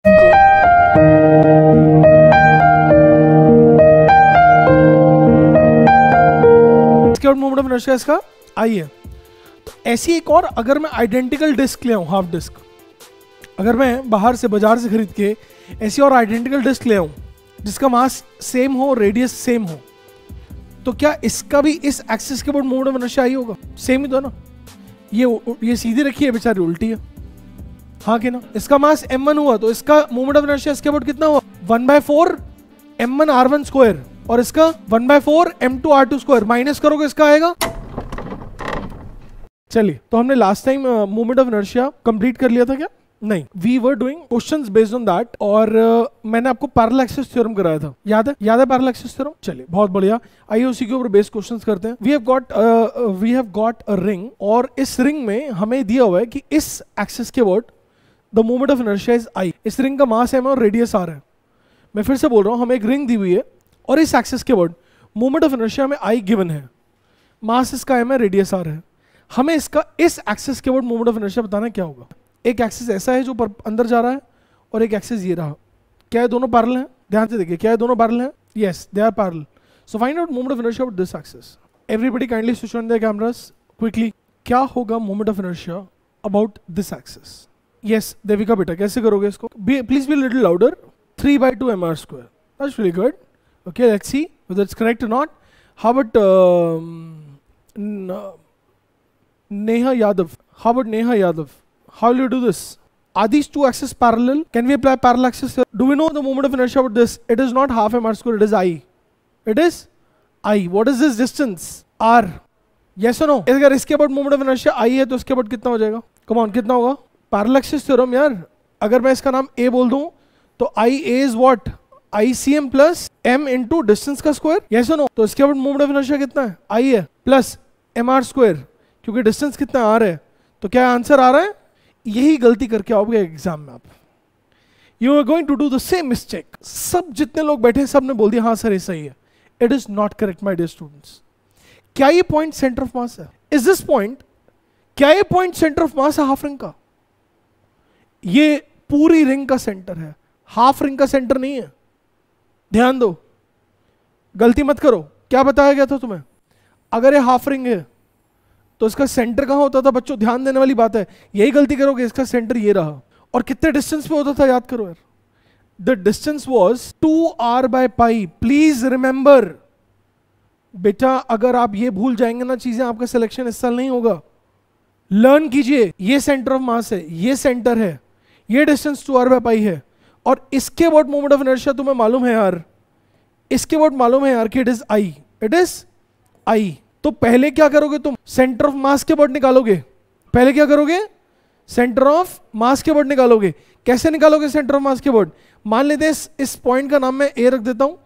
इसके बाद moment of inertia इसका आई है। तो ऐसी एक और, अगर मैं आइडेंटिकल डिस्क ले आऊं, हाफ डिस्क, अगर मैं बाहर से बाजार से खरीद के ऐसी और आइडेंटिकल डिस्क ले आऊं जिसका मास सेम हो, रेडियस सेम हो, तो क्या इसका भी इस एक्सिस के ऊपर मोमेंट ऑफ इनर्शिया आई होगा? सेम ही तो ना, ये सीधी रखी है, बेचारी उल्टी है, हाँ कि ना? इसका मास m1 हुआ तो इसका मोमेंट ऑफ इनर्शिया इसके ऊपर कितना हुआ? 1/4 m1 r1 स्क्वायर, और इसका 1/4 m2 r2 स्क्वायर। माइनस करोगे इसका आएगा। चलिए, तो हमने last time moment of inertia complete कर लिया था क्या? नहीं, we were doing questions based on that, और मैंने आपको पैरेलल एक्सिस थ्योरम कराया था, याद है? याद है पैरेलल एक्सिस थ्योरम? चलिए, बहुत बढ़िया। आइए उसी के ऊपर बेस्ड क्वेश्चंस करते हैं। We have got a ring, और इस रिंग में हमें दिया हुआ है कि इस एक्सिस के word the moment of inertia is I. इस रिंग का मास m और रेडियस r है। मैं फिर से बोल रहा हूँ, हमें एक रिंग दी हुई है और इस एक्सिस के वर्ड मोमेंट ऑफ इनर्शिया में आई गिवन है, मास इसका m है, रेडियस r है। हमें इसका इस एक्सिस के वर्ड मोमेंट ऑफ इनर्शिया बताना क्या होगा? एक एक्सिस ऐसा है जो अंदर जा रहा है और एक एक्सिस ये रहा। क्या है दोनों पैरेलल हैं? ध्यान से देखिए, क्या है दोनों पैरेलल हैं? Yes, they are parallel. So find out moment of inertia with this axis. Everybody kindly switch on their cameras quickly. क्या होगा moment of inertia about this axis? Yes Devika बेटा, कैसे करोगे इसको? Please be little louder. 3/2 mr square. That's really good. Okay, let's see whether it's correct or not. How about Neha Yadav? How about Neha Yadav? How will you do this? Are these two axes parallel? Can we apply parallel axis here? Do we know the moment of inertia about this? It is not half mr square, it is I. It is I. What is this distance? R. Yes or no? अगर इसके about moment of inertia I है तो इसके about कितना हो जाएगा? Come on, कितना होगा? Parallel axis theorem यार। अगर मैं इसका नाम A बोल दूं तो I A is what? ICM plus M into distance का स्क्वायर। Yes or no? तो इसके बाद मोमेंट ऑफ इनर्शिया कितना है? I है प्लस mr स्क्वायर, क्योंकि डिस्टेंस कितना r है, तो क्या आंसर आ रहा है? यही गलती करके आओगे एग्जाम में आप। You are going to do the same mistake. सब जितने लोग बैठे हैं सब ने बोल दिया हाँ सर ये सही है। It is not correct my dear students. क्या ये पॉइंट सेंटर ऑफ मास है? इज दिस पॉइंट, क्या ये पॉइंट सेंटर ऑफ मास है हाफ रिंग का? ये पूरी रिंग का सेंटर है, हाफ रिंग का सेंटर नहीं है। ध्यान दो, गलती मत करो। क्या बताया गया था तुम्हें? अगर ये हाफ रिंग है तो इसका सेंटर कहां होता था बच्चों? ध्यान देने वाली बात है, यही गलती करोगे। इसका सेंटर ये रहा, और कितने डिस्टेंस पे होता था याद करो यार। The distance was 2r/π। Please remember बेटा, अगर आप ये भूल जाएंगे ना चीजें, आपका सिलेक्शन इस साल नहीं होगा। लर्न कीजिए, ये सेंटर ऑफ मास है, ये सेंटर है, ये डिस्टेंस 2r/π है, और इसके वर्ड मोमेंट ऑफ इनर्शिया तुम्हें मालूम है यार, इसके वर्ड मालूम है यार कि it is I. It is I. तो पहले क्या करोगे तुम? सेंटर ऑफ मास के वर्ड निकालोगे। पहले क्या करोगे? सेंटर ऑफ मास के वर्ड निकालोगे। कैसे निकालोगे सेंटर ऑफ मास के वर्ड? मान लेते हैं इस पॉइंट का नाम मैं ए रख देता हूं।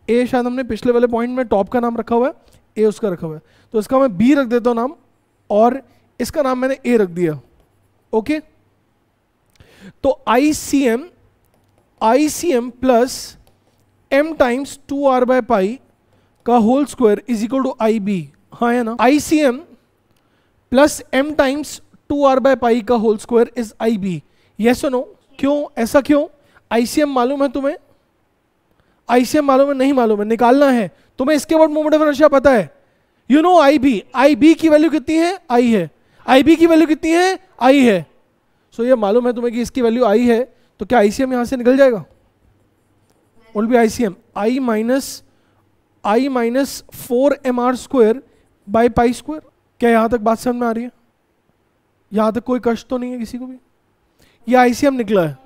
ए शायद हमने पिछले वाले पॉइंट में टॉप का नाम रखा हुआ है, ए उसका रखा हुआ है, तो इसका मैं बी रख देता हूं नाम, और इसका नाम मैंने ए रख दिया। ओके, तो ICM plus m times 2r/π का whole square is equal to IB। हाँ है ना? ICM plus m times 2r/π का whole square is IB। Yes और नो? क्यों ऐसा? क्यों? ICM मालूम है तुम्हें? ICM मालूम है? नहीं मालूम है? निकालना है तुम्हें। इसके बाद मोमेंट ऑफ इनर्शिया पता है। यू नो IB की वैल्यू कितनी है? I है। IB की वैल्यू कितनी है? I है। सो ये मालूम है तुम्हें कि इसकी वैल्यू I है, तो क्या ICM यहां से निकल जाएगा? Will be ICM I minus 4mr square by pi square. क्या यहां तक बात समझ में आ रही है? यहां तक कोई कष्ट तो नहीं है किसी को भी? ये ICM निकला है,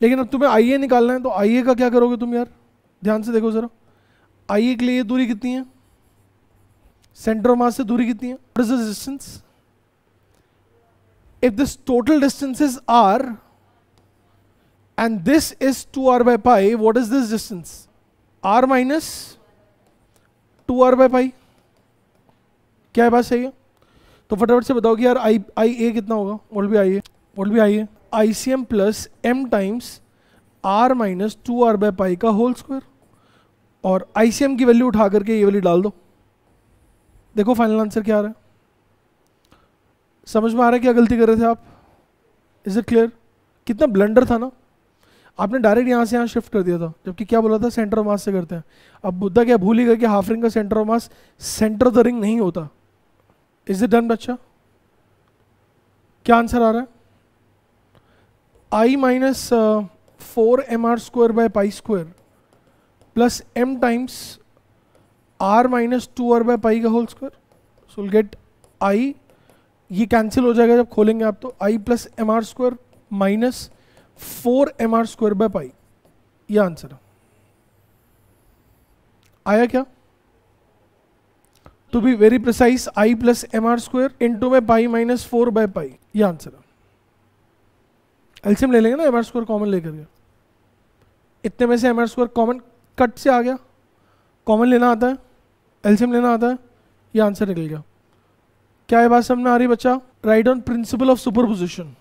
लेकिन अब तुम्हें IA निकालना है, तो IA का क्या करोगे तुम यार? ध्यान से देखो जरा, IA के लिए ये दूरी कितनी है? सेंटर ऑफ मास से दूरी कितनी है? What is this distance? If this total distance is r and this is 2r/π, what is this distance? r minus 2r/π। क्या बात सही है? तो फटाफट से बताओ कि यार IA कितना होगा? What will be IA? ICM plus m times r minus 2r/π का होल स्क्वायर, और ICM की वैल्यू उठा करके ये वाली डाल दो। देखो फाइनल आंसर क्या आ रहा है। समझ में आ रहा है क्या गलती कर रहे थे आप? Is it clear? कितना ब्लंडर था ना। आपने डायरेक्ट यहाँ से यहाँ शिफ्ट कर दिया था, जबकि क्या बोला था सेंटर ऑफ मास से करते हैं। अब मुद्दा क्या भूल ही गया कि हाफ रिंग का centre of mass centre of the ring नहीं होता। इज इट डन बच्चा? क्या आंसर आ रहा है? I minus 4mr² by pi square plus m times r minus 2r by pi का whole square. So will get I, ये cancel हो जाएगा जब खोलेंगे आप, तो I plus mr² minus 4mr² by pi, ये आंसर आया क्या? To be very precise I plus mr² into में पाई माइनस 4 बाय पाई, ये आंसर है। एलसीएम ले लेंगे ना mr² कॉमन लेकर के, इतने में से mr² कॉमन कट से आ गया, कॉमन लेना आता है, एलसीएम लेना आता है, ये आंसर निकल गया। क्या ये बात समझ में आ रही बच्चा? Right on principle of superposition,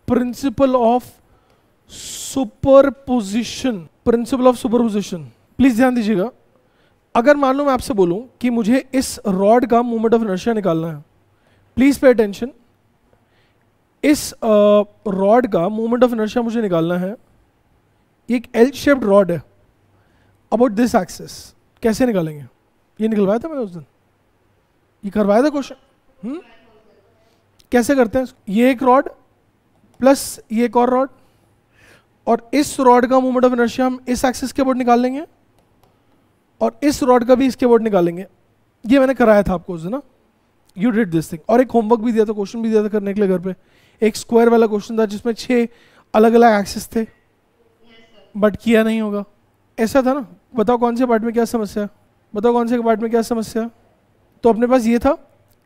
principle of superposition, principle of superposition. Please ध्यान दीजिएगा, अगर मान लो मैं आपसे बोलूं कि मुझे इस रॉड का मोमेंट ऑफ इनर्शिया निकालना है, प्लीज पे अटेंशन, इस रॉड का मोमेंट ऑफ इनर्शिया मुझे निकालना है, एक एल शेप्ड रॉड है अबाउट दिस एक्सिस, कैसे निकालेंगे? ये निकलवाया था मैंने उस दिन, ये करवाया था क्वेश्चन। कैसे करते हैं? ये एक रॉड प्लस ये एक और रॉड, और इस रॉड का मोमेंट ऑफ इनर्शिया हम इस एक्सिस के अबाउट निकाल लेंगे, और इस रॉड का भी इसके अबाउट निकालेंगे। ये मैंने कराया था आपको उस दिन ना, यू डिड दिस थिंग। और एक होमवर्क भी दिया था, क्वेश्चन भी दिया था करने के लिए घर पे, एक स्क्वायर वाला क्वेश्चन था जिसमें 6 अलग अलग एक्सिस थे, बट किया नहीं होगा, ऐसा था ना। बताओ कौन से पार्ट में क्या समस्या है, बताओ कौन से पार्ट में क्या समस्या है? तो अपने पास ये था,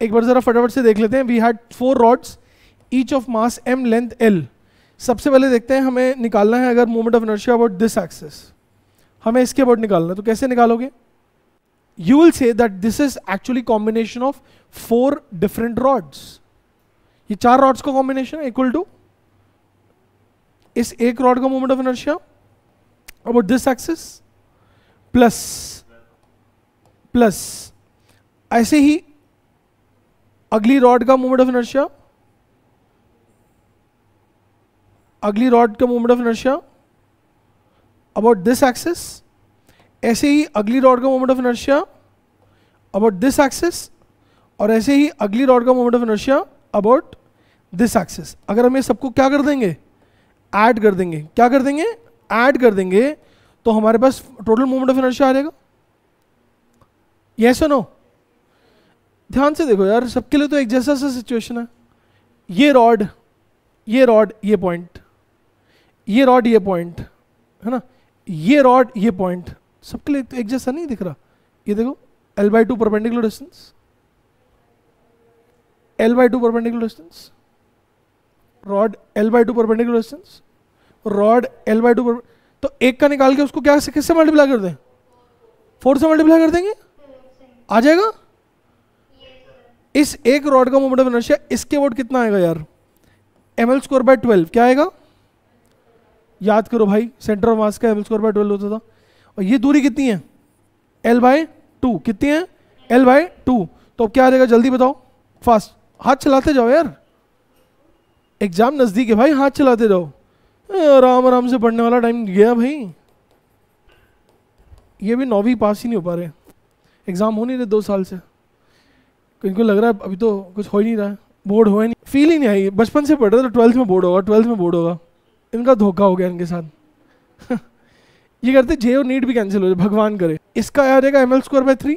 एक बार जरा फटाफट से देख लेते हैं। We had 4 rods each of mass m length l। सबसे पहले देखते हैं हमें निकालना है अगर moment of inertia about this axis, हमें इसके अबाउट निकालना है, तो कैसे निकालोगे? You will say that this is actually combination of 4 different rods. ये 4 रॉड्स का कॉम्बिनेशन है इक्वल टू इस एक रॉड का moment of inertia about this axis plus ऐसे ही अगली रॉड का मोमेंट ऑफ इनर्शिया, अगली रॉड का moment of inertia about this axis, ऐसे ही अगली रॉड का moment of inertia about this axis, और ऐसे ही अगली रॉड का moment of inertia about this axis. अगर हम ये सबको क्या कर देंगे? ऐड कर देंगे। क्या कर देंगे? ऐड कर देंगे, तो हमारे पास टोटल मोमेंट ऑफ इनर्शिया आ जाएगा। यस और नो? ध्यान से देखो यार, सबके लिए तो एक जैसा सा सिचुएशन है। ये रॉड, ये रॉड, ये पॉइंट, ये रॉड, ये पॉइंट है ना, ये रॉड, ये पॉइंट, सबके लिए तो एक जैसा नहीं दिख रहा। ये देखो l/2 perpendicular distance, l/2 perpendicular distance, rod l/2 perpendicular distance, rod l/2 तो एक का निकाल के उसको क्या से किससे मल्टीप्लाई कर दें? 4 से मल्टीप्लाई कर देंगे, आ जाएगा। इस एक रॉड का मोमेंट ऑफ इनर्शिया इसके अबाउट कितना आएगा यार? ml²/12 क्या आएगा? याद करो भाई, सेंटर ऑफ मास का ml²/12 होता था। और ये दूरी कितनी है? l/2। कितनी है? l/2। तो अब क्या आ जाएगा जल्दी बताओ, फास्ट हाथ चलाते जाओ यार, एग्जाम नजदीक है भाई, हाथ चलाते जाओ, आराम आराम से पढ़ने वाला टाइम गया भाई। ये भी 9वीं पास ही नहीं हो पा रहे, एग्जाम हो नहीं रहे 2 साल से, इनको लग रहा है अभी तो कुछ हो ही नहीं रहा है, बोर्ड हुआ ही नहीं, फील ही नहीं आई। बचपन से पढ़ रहे तो 12th में बोर्ड होगा, 12th में बोर्ड होगा, इनका धोखा हो गया इनके साथ। ये करते जे और नीट भी कैंसिल हो जाए, भगवान करे। इसका आ जाएगा ml²/3,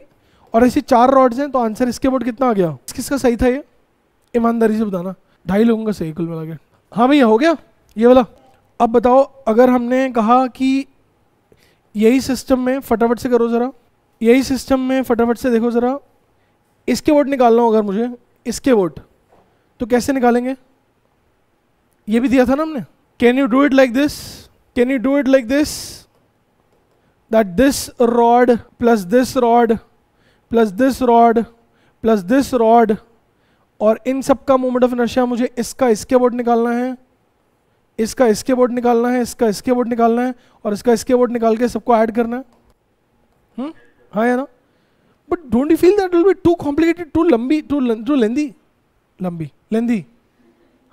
और ऐसी 4 रॉड्स हैं, तो आंसर इसके अबाउट कितना आ गया? किसका सही था ये? ईमानदारी से बताना। 2.5 लोगों का सही कुल मिला के। हाँ भैया हो गया ये वाला। अब बताओ, अगर हमने कहा कि यही सिस्टम में, फटाफट से करो ज़रा, यही सिस्टम में फटाफट से देखो ज़रा, इसके वोट निकालना हो अगर मुझे, इसके वोट, तो कैसे निकालेंगे? ये भी दिया था ना हमने। Can you do it like this? Can you do it like this, that this rod plus this rod plus this rod plus this rod, और इन सब का मोमेंट ऑफ इनर्शिया मुझे इसका इसके अबाउट निकालना है, इसका इसके अबाउट निकालना है, इसका इसके अबाउट निकालना है, और इसका इसके अबाउट निकाल के सबको ऐड करना है। हाँ या ना? But don't you feel that will be too complicated, too लंबी, टू लेंदी?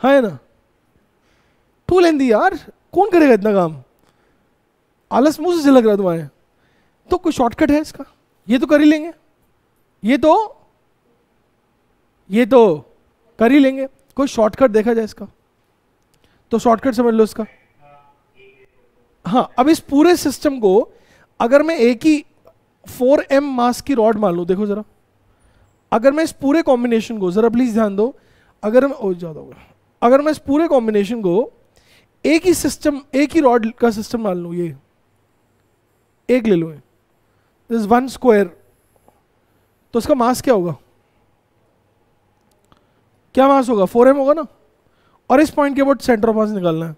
हाँ या ना? टू लेंदी यार, कौन करेगा इतना काम? आलस मुंह से झलक रहा है तुम्हारे। तो कोई शॉर्टकट है इसका? ये तो कर ही लेंगे, ये तो कर ही लेंगे। कोई शॉर्टकट देखा जाए इसका? तो शॉर्टकट समझ लो इसका। हाँ, अब इस पूरे सिस्टम को अगर मैं एक ही 4m मास की रॉड मान लूं, देखो जरा, अगर मैं इस पूरे कॉम्बिनेशन को, जरा प्लीज ध्यान दो, अगर मैं ज्यादा होगा, अगर मैं इस पूरे कॉम्बिनेशन को एक ही सिस्टम, एक ही रॉड का सिस्टम मान लूं, ये एक ले लो, दिस 1 स्क्वायर, तो उसका मास क्या होगा? क्या मास होगा? 4m होगा ना। और इस पॉइंट के अबाउट सेंटर ऑफ मास निकालना है,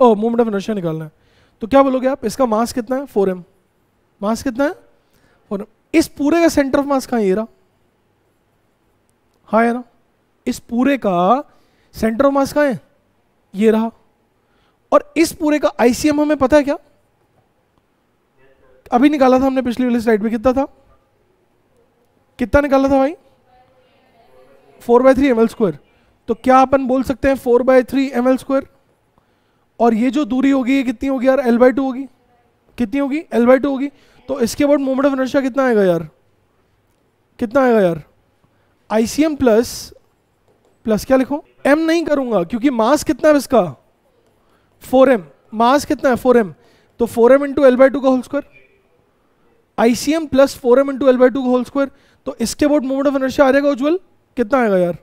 ओ मोमेंट ऑफ इनर्शिया निकालना है, तो क्या बोलोगे आप? इसका मास कितना है? 4m। मास कितना है? 4m। इस पूरे का सेंटर ऑफ मास कहाँ है? ये रहा, हाँ है ना। इस पूरे का सेंटर ऑफ मास कहाँ है? ये रहा। और इस पूरे का आईसीएम हमें पता है क्या? अभी निकाला था हमने पिछली वाली स्लाइड में, कितना था? कितना निकाला था भाई? 4/3 ml स्क्वायर। तो क्या अपन बोल सकते हैं 4/3 ml स्क्वायर? और ये जो दूरी होगी ये कितनी होगी यार? L/2 होगी। कितनी होगी? L/2 होगी। तो इसके बाद मोमेंट ऑफ इनर्शिया कितना आएगा यार? कितना आएगा यार? आईसीएम प्लस क्या लिखूं? m नहीं करूंगा क्योंकि मास कितना है इसका? 4m। मास कितना है? 4m। तो 4m इंटू L/2 का whole square, ICM plus 4m into L/2 का होल स्क्वायर। तो इसके बाद मोमेंट ऑफ इनर्शिया आ जाएगा उज्जवल, कितना आएगा यार?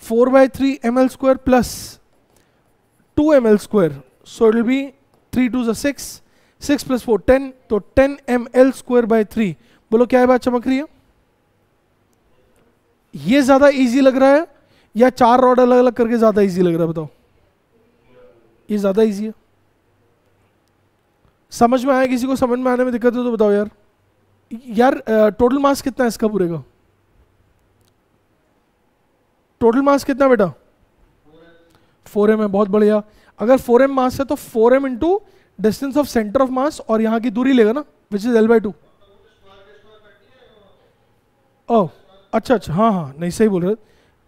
4/3 ml square plus 2 ml square, so it will be 3 2 6, 6 + 4 10, तो 10 ml स्क्वायर बाय 3। बोलो क्या है बात चमक रही है? ये ज्यादा इजी लग रहा है या 4 रॉड अलग अलग करके ज्यादा इजी लग रहा है? बताओ। ये ज्यादा इजी है। समझ में आया? किसी को समझ में आने में दिक्कत है तो बताओ यार। यार टोटल मास कितना है इसका पूरे का? टोटल मास कितना बेटा? 4m है। बहुत बढ़िया। अगर 4m मास है तो 4m into distance of centre of मास और यहां की दूरी लेगा ना, विच इज L/2। ओह अच्छा अच्छा, हाँ हाँ, नहीं सही बोल रहे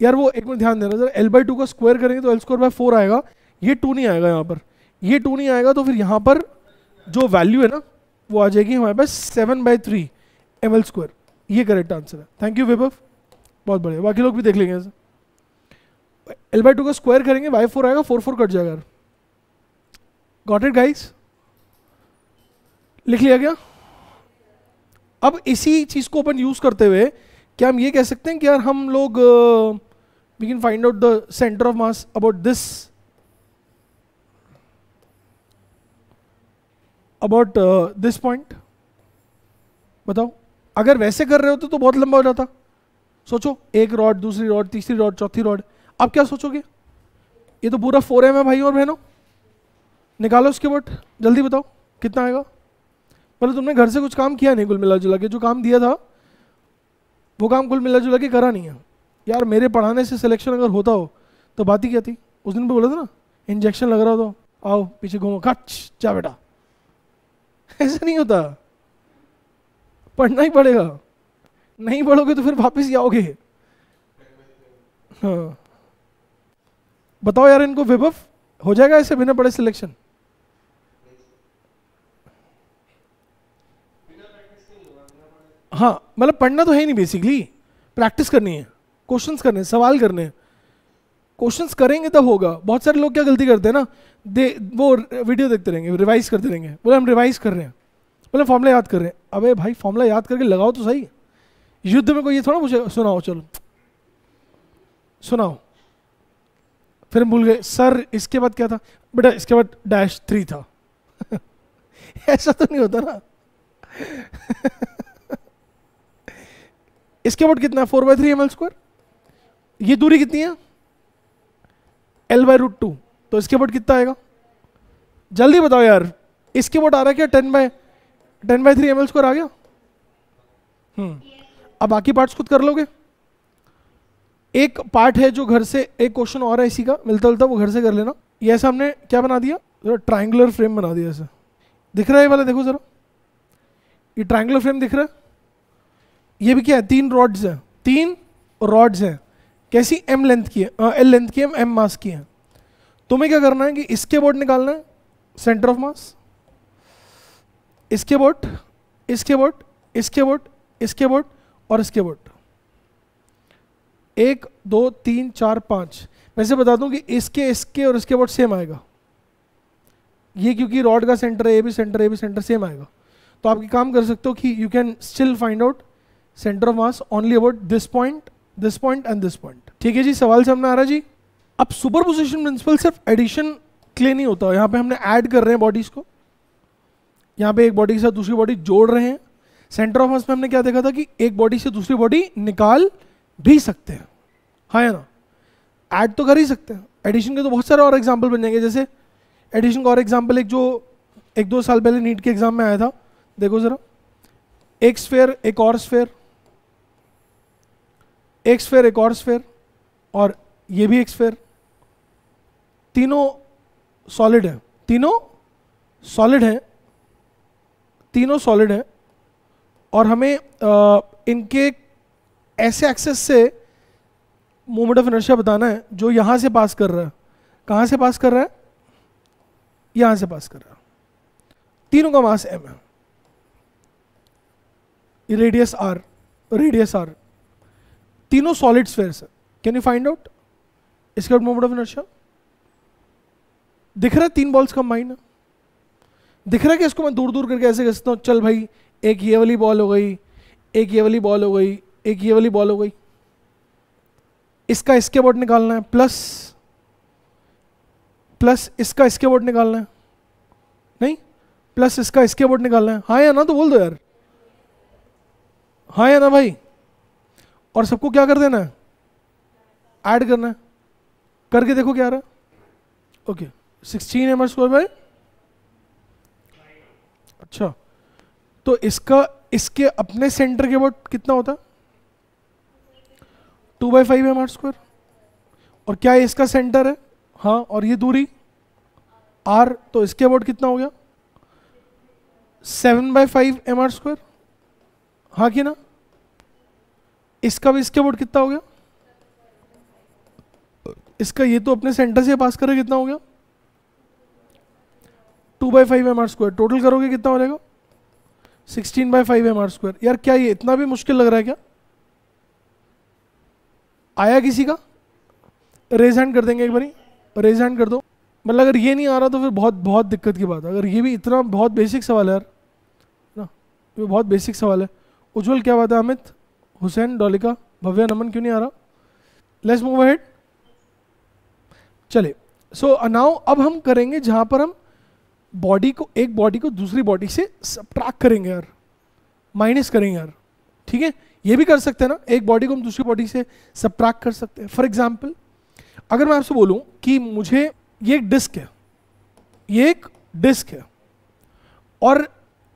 यार। वो एक मिनट ध्यान देना जरा, L/2 का स्क्वायर करेंगे तो L²/4 आएगा। ये 2 नहीं आएगा यहाँ पर, ये 2 नहीं आएगा, तो फिर यहाँ पर जो वैल्यू है ना वो आ जाएगी हमारे पास 7/3 ml स्क्वायर। ये करेक्ट आंसर है। थैंक यू विभव, बहुत बढ़िया। बाकी लोग भी देख लेंगे ऐसे। L/2 का स्क्वायर करेंगे, y4 आएगा, 4 कट जाएगा। Got it guys? लिख लिया क्या? अब इसी चीज को अपन यूज करते हुए क्या हम ये कह सकते हैं कि यार हम लोग we can find out the centre of mass about this point? बताओ। अगर वैसे कर रहे होते तो बहुत लंबा हो जाता। सोचो, एक रॉड, दूसरी रॉड, तीसरी रॉड, चौथी रॉड। अब क्या सोचोगे? ये तो पूरा 4m है भाई और बहनों। निकालो उसके बोट, जल्दी बताओ कितना आएगा। मतलब तुमने घर से कुछ काम किया नहीं, कुल मिला जुला के जो काम दिया था वो काम कुल मिला जुला के करा नहीं है। यार मेरे पढ़ाने से सिलेक्शन अगर होता हो तो बात ही क्या थी। उस दिन भी बोला था ना, इंजेक्शन लग रहा तो आओ पीछे घूमो, खच जा बेटा। ऐसा नहीं होता, पढ़ना ही पड़ेगा। नहीं पढ़ोगे तो फिर वापस ही आओगे। हाँ बताओ यार इनको, विभव हो जाएगा ऐसे बिना पढ़े सिलेक्शन? हाँ मतलब पढ़ना तो है नहीं, बेसिकली प्रैक्टिस करनी है, क्वेश्चंस करने हैं, सवाल करने हैं। क्वेश्चंस करेंगे तब होगा। बहुत सारे लोग क्या गलती करते हैं ना, वो वीडियो देखते रहेंगे, रिवाइज करते रहेंगे। बोले हम रिवाइज कर रहे हैं, बोले फॉर्मूला याद कर रहे हैं। अबे भाई फॉर्मूला याद करके लगाओ तो सही। युद्ध में कोई ये थोड़ा मुझे सुनाओ, चलो सुनाओ, फिर भूल गए सर इसके बाद क्या था बेटा, इसके बाद -3 था। ऐसा तो नहीं होता ना। इसके बाद कितना? 4/3 ml स्क्वायर। ये दूरी कितनी है? L/√2। तो इसके बाद कितना आएगा? जल्दी बताओ यार। इसके बाद आ रहा है क्या? 10/3 ml स्क्वायर आ गया। अब बाकी पार्ट्स खुद कर लोगे। एक पार्ट है जो घर से, एक क्वेश्चन और है इसी का मिलता जुलता, वो घर से कर लेना। ये ऐसा हमने क्या बना दिया, ट्राइंगुलर फ्रेम बना दिया ऐसा। दिख रहा है ये वाला? देखो जरा, ये ट्राइंगुलर फ्रेम दिख रहा है। ये भी क्या है? 3 रॉड्स हैं, 3 रॉड्स हैं। कैसी? m लेंथ की है, L लेंथ की है, m मास की है। तुम्हें क्या करना है कि इसके बोर्ड निकालना है सेंटर ऑफ मास, इसके बोट, इसके बोट, इसके बोट, इसके बोट और इसके बोट, 1 2 3 4 5। वैसे बता दूं कि इसके इसके और इसके बोट सेम आएगा, ये क्योंकि रॉड का सेंटर है, ए भी सेंटर, ए भी सेंटर सेम आएगा। तो आप काम कर सकते हो कि you can still find out centre of mass only about this point and this point. ठीक है जी, सवाल समझ में आ रहा है जी। अब सुपरपोजिशन प्रिंसिपल सिर्फ एडिशन के लिए नहीं होता, यहाँ पे हमने ऐड कर रहे हैं बॉडीज को, यहाँ पे एक बॉडी के साथ दूसरी बॉडी जोड़ रहे हैं। सेंटर ऑफ मास में हमने क्या देखा था कि एक बॉडी से दूसरी बॉडी निकाल भी सकते हैं, हाँ या ना, ऐड तो कर ही सकते हैं। एडिशन के तो बहुत सारे और एग्जाम्पल बन जाएंगे, जैसे एडिशन का और एग्जाम्पल एक जो 1-2 साल पहले नीट के एग्जाम में आया था, देखो जरा, एक स्फेयर एक और स्फेयर, एक स्फेयर एक और स्फेयर और ये भी एक स्फेयर, तीनों सॉलिड है, तीनों सॉलिड है, तीनों सॉलिड है और हमें इनके ऐसे एक्सेस से मोमेंट ऑफ इनर्शिया बताना है जो यहां से पास कर रहा है। कहां से पास कर रहा है? यहां से पास कर रहा है। तीनों का मास m है, रेडियस r, रेडियस r, तीनों सॉलिड स्फेयर्स है। कैन यू फाइंड आउट इसका मोमेंट ऑफ इनर्शिया? दिख रहा है 3 बॉल्स कंबाइंड है, दिख रहा है कि इसको मैं दूर दूर करके ऐसे कर सकता हूँ, चल भाई एक ये वाली बॉल हो गई, एक ये वाली बॉल हो गई, एक ये वाली बॉल हो गई, इसका इसके बोर्ड निकालना है, प्लस प्लस इसका इसके बोर्ड निकालना है, नहीं प्लस इसका इसके बोर्ड निकालना है, हाँ या ना, तो बोल दो यार, हाँ या ना भाई। और सबको क्या कर देना है? ऐड करना है, करके देखो क्या आ रहा है। ओके 16 m² बाय, अच्छा तो इसका इसके अपने सेंटर के बोर्ड कितना होता है? 2/5 m²। और क्या ये इसका सेंटर है? हाँ, और ये दूरी r, तो इसके बोर्ड कितना हो गया? 7/5 m², हाँ कि ना। इसका भी इसके बोर्ड कितना हो गया? इसका ये तो अपने सेंटर से पास करे, कितना हो गया? 2/5 m²। टोटल करोगे कितना हो जाएगा? 16/5 m²। यार क्या ये इतना भी मुश्किल लग रहा है क्या? आया किसी का? रेज हैंड कर देंगे एक बारी, रेज हैंड कर दो। मतलब अगर ये नहीं आ रहा तो फिर बहुत बहुत दिक्कत की बात है। अगर ये भी इतना बहुत बेसिक सवाल है यार ना, ये बहुत बेसिक सवाल है। उज्जवल क्या बात है? अमित, हुसैन, डोलिका, भव्या, नमन क्यों नहीं आ रहा? Let's move ahead. चले, सो नाउ अब हम करेंगे जहां पर हम बॉडी को, एक बॉडी को दूसरी बॉडी से सबट्रैक्ट करेंगे यार, माइनस करेंगे यार। ठीक है, ये भी कर सकते हैं ना, एक बॉडी को हम दूसरी बॉडी से सबट्रैक्ट कर सकते हैं। फॉर एग्जाम्पल अगर मैं आपसे बोलूं कि मुझे ये एक डिस्क है, ये एक डिस्क है और